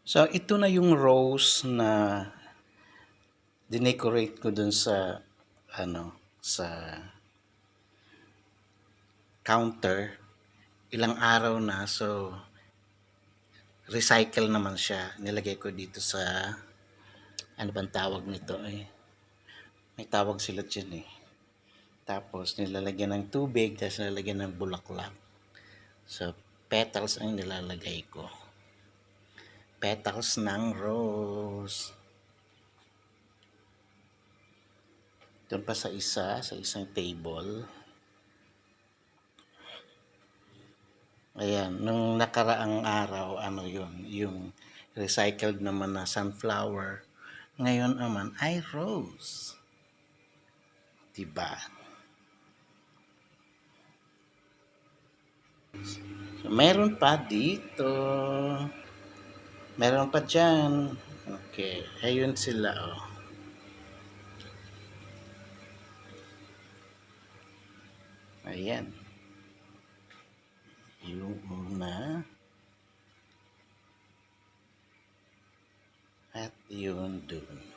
So, ito na yung rose na dinecorate ko dun sa ano, sa counter. Ilang araw na, so recycle naman siya. Nilagay ko dito sa ano bang tawag nito eh. May tawag sila dyan eh. Tapos nilalagyan ng tubig, tapos nilalagyan ng bulaklak. So, petals ang nilalagay ko. Petals ng rose. Doon pa sa isang table. Ayan, nung nakaraang araw, ano yun, yung recycled naman na sunflower. Ngayon naman ay rose. Diba? So, meron pa dito. Meron pa dyan. Okay, ayun sila oh. Ayan. Yung una. At yun dun.